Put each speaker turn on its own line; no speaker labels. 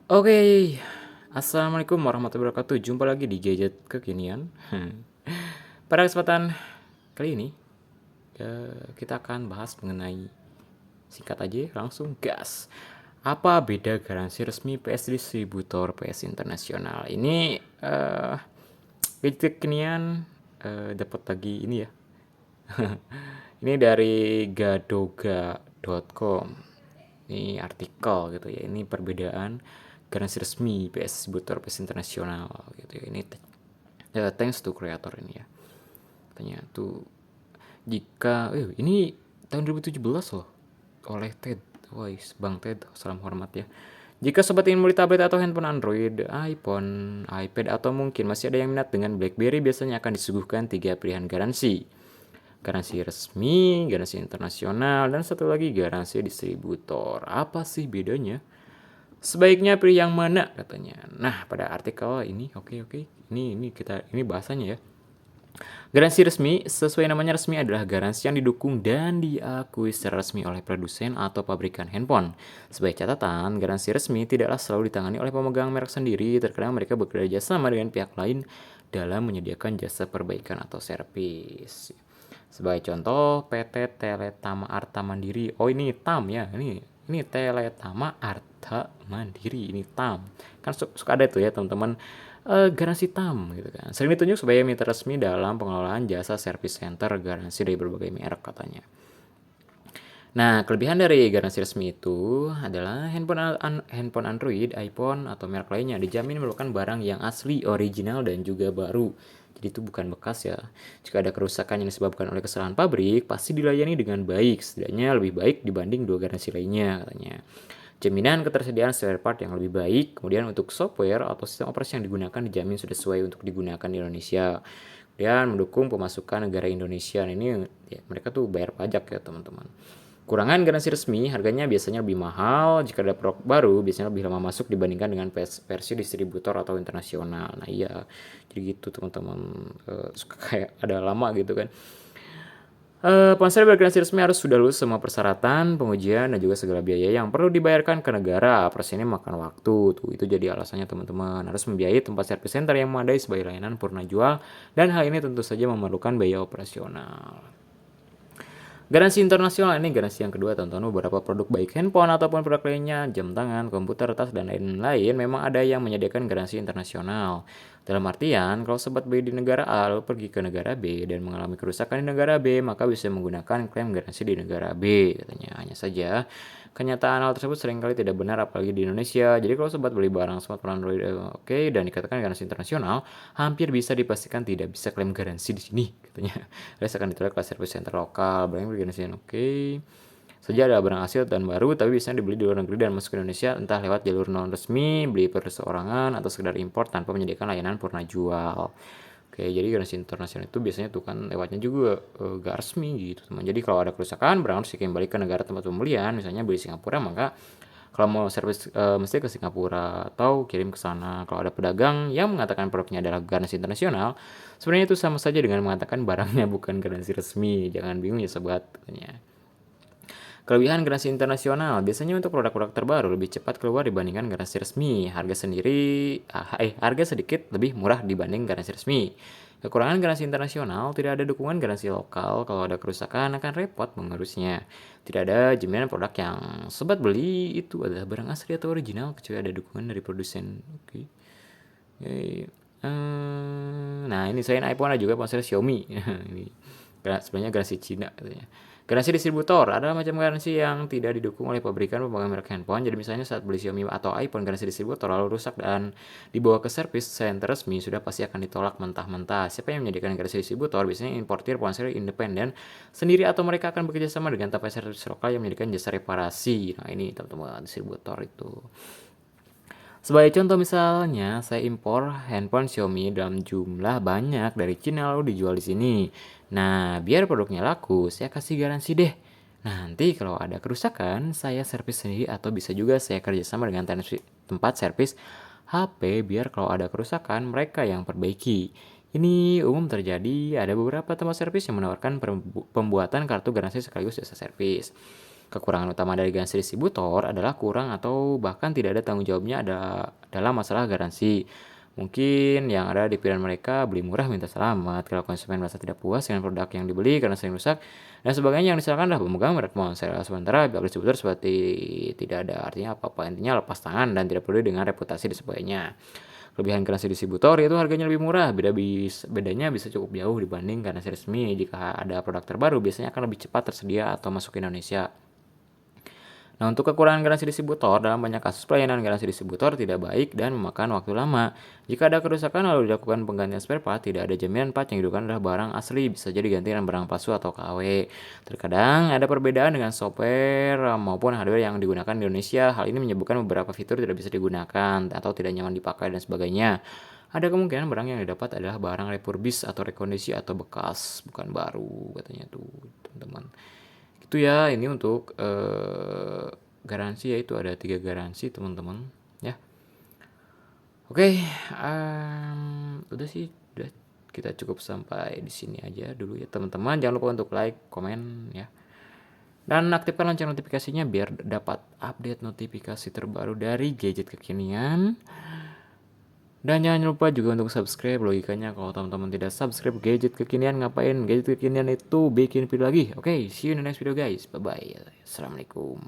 Oke, assalamualaikum warahmatullahi wabarakatuh. Jumpa lagi di gadget kekinian. Pada kesempatan kali ini, kita akan bahas mengenai singkat aja, langsung gas. Apa beda garansi resmi PS distributor PS internasional? Ini gadget kekinian dapat lagi ini ya. Ini dari gadoga.com. Ini artikel gitu ya. Ini perbedaan garansi resmi PS distributor PS internasional gitu ya. Ini thanks to creator ini ya. Katanya tuh jika ini tahun 2017 loh oleh Ted. Wais, Bang Ted, salam hormat ya. Jika sobat ingin beli tablet atau handphone Android, iPhone, iPad, atau mungkin masih ada yang minat dengan BlackBerry, biasanya akan disuguhkan 3 pilihan garansi. Garansi resmi, garansi internasional, dan satu lagi garansi distributor. Apa sih bedanya? Sebaiknya pilih yang mana katanya. Nah, pada artikel ini oke. Ini bahasanya ya. Garansi resmi sesuai namanya resmi adalah garansi yang didukung dan diakui secara resmi oleh produsen atau pabrikan handphone. Sebagai catatan, garansi resmi tidaklah selalu ditangani oleh pemegang merek sendiri. Terkadang mereka bekerja sama dengan pihak lain dalam menyediakan jasa perbaikan atau servis. Sebagai contoh, PT Teletama Arta Mandiri. Oh, ini TAM ya. Ini Teletama Arta Mandiri. Ini TAM. Kan suka ada tuh ya teman-teman, garansi TAM gitu kan. Sering ditunjuk sebagai mitra resmi dalam pengelolaan jasa service center garansi dari berbagai merek katanya. Nah, kelebihan dari garansi resmi itu adalah handphone Android, iPhone, atau merek lainnya dijamin merupakan barang yang asli, original, dan juga baru. Jadi itu bukan bekas ya. Jika ada kerusakan yang disebabkan oleh kesalahan pabrik, pasti dilayani dengan baik, setidaknya lebih baik dibanding 2 garansi lainnya katanya. Jaminan ketersediaan spare part yang lebih baik, kemudian untuk software atau sistem operasi yang digunakan dijamin sudah sesuai untuk digunakan di Indonesia. Kemudian mendukung pemasukan negara Indonesia. Nah, ini ya, mereka tuh bayar pajak ya teman-teman. Kurangan garansi resmi, harganya biasanya lebih mahal. Jika ada produk baru, biasanya lebih lama masuk dibandingkan dengan versi distributor atau internasional. Nah iya, jadi gitu teman-teman. Suka kayak ada lama gitu kan. Ponsel bergaransi resmi harus sudah lulus semua persyaratan, pengujian, dan juga segala biaya yang perlu dibayarkan ke negara. Proses ini makan waktu, tuh itu jadi alasannya teman-teman. Harus membiayai tempat service center yang memadai sebagai layanan purna jual, dan hal ini tentu saja memerlukan biaya operasional. Garansi internasional ini garansi yang kedua teman-teman. Beberapa produk baik handphone ataupun produk lainnya, jam tangan, komputer, tas, dan lain-lain memang ada yang menyediakan garansi internasional. Dalam artian, kalau sobat beli di negara A lalu pergi ke negara B dan mengalami kerusakan di negara B, maka bisa menggunakan klaim garansi di negara B katanya. Hanya saja, kenyataan hal tersebut seringkali tidak benar apalagi di Indonesia. Jadi kalau sobat beli barang smartphone Android oke dan dikatakan garansi internasional, hampir bisa dipastikan tidak bisa klaim garansi di sini katanya. Rest akan ditolak ke service center lokal. Barang garansi oke. Saja ada barang hasil dan baru tapi biasanya dibeli di luar negeri dan masuk ke Indonesia entah lewat jalur non resmi, beli perseorangan atau sekedar impor tanpa menyediakan layanan purna jual. Oke, jadi garansi internasional itu biasanya tuh kan lewatnya juga gak resmi gitu teman. Jadi kalau ada kerusakan barang harus dikembali ke negara tempat pembelian, misalnya beli Singapura maka kalau mau servis mesti ke Singapura atau kirim ke sana. Kalau ada pedagang yang mengatakan produknya adalah garansi internasional, sebenarnya itu sama saja dengan mengatakan barangnya bukan garansi resmi. Jangan bingung ya sobat katanya. Kelebihan garansi internasional, biasanya untuk produk-produk terbaru lebih cepat keluar dibandingkan garansi resmi. Harga sedikit lebih murah dibanding garansi resmi. Kekurangan garansi internasional, tidak ada dukungan garansi lokal. Kalau ada kerusakan akan repot mengurusnya. Tidak ada jaminan produk yang sobat beli itu adalah barang asli atau original kecuali ada dukungan dari produsen. Oke. Nah ini selain iPhone ada juga ponsel Xiaomi. Ini sebenarnya garansi Cina katanya. Garansi distributor adalah macam garansi yang tidak didukung oleh pabrikan pemegang merek handphone. Jadi misalnya saat beli Xiaomi atau iPhone garansi distributor lalu rusak dan dibawa ke service center resmi sudah pasti akan ditolak mentah-mentah. Siapa yang menyediakan garansi distributor? Biasanya importir ponsel independen sendiri atau mereka akan bekerja sama dengan tempat servis lokal yang menyediakan jasa reparasi. Nah ini teman-teman distributor itu. Sebagai contoh misalnya, saya impor handphone Xiaomi dalam jumlah banyak dari Cina lalu dijual di sini. Nah, biar produknya laku, saya kasih garansi deh. Nanti kalau ada kerusakan, saya servis sendiri atau bisa juga saya kerjasama dengan tempat servis HP biar kalau ada kerusakan mereka yang perbaiki. Ini umum terjadi, ada beberapa tempat servis yang menawarkan pembuatan kartu garansi sekaligus jasa servis. Kekurangan utama dari garansi distributor adalah kurang atau bahkan tidak ada tanggung jawabnya dalam masalah garansi. Mungkin yang ada di pikiran mereka beli murah minta selamat, kalau konsumen merasa tidak puas dengan produk yang dibeli karena sering rusak, dan sebagainya. Yang disalahkan adalah pemegang merek ponsel. Sementara pihak distributor seperti tidak ada artinya apa-apa, intinya lepas tangan dan tidak peduli dengan reputasi dan sebagainya. Kelebihan garansi distributor yaitu harganya lebih murah, bedanya bisa cukup jauh dibanding garansi resmi. Jika ada produk terbaru, biasanya akan lebih cepat tersedia atau masuk ke Indonesia. Nah, untuk kekurangan garansi distributor, dalam banyak kasus pelayanan garansi distributor tidak baik dan memakan waktu lama. Jika ada kerusakan lalu dilakukan penggantian spare part, tidak ada jaminan part yang digunakan adalah barang asli, bisa jadi ganti dengan barang palsu atau KW. Terkadang ada perbedaan dengan software maupun hardware yang digunakan di Indonesia. Hal ini menyebabkan beberapa fitur tidak bisa digunakan atau tidak nyaman dipakai dan sebagainya. Ada kemungkinan barang yang didapat adalah barang refurbished atau rekondisi atau bekas, bukan baru katanya tuh, teman-teman. Itu ya, ini untuk garansi ya, itu ada 3 garansi teman-teman ya. Oke, udah sih, udah kita cukup sampai di sini aja dulu ya teman-teman. Jangan lupa untuk like, komen ya. Dan aktifkan lonceng notifikasinya biar dapat update notifikasi terbaru dari gadget kekinian. Dan jangan lupa juga untuk subscribe. Logikanya kalau teman-teman tidak subscribe gadget kekinian, ngapain? Gadget kekinian itu bikin video lagi. Oke, see you in the next video guys. Bye bye. Assalamualaikum.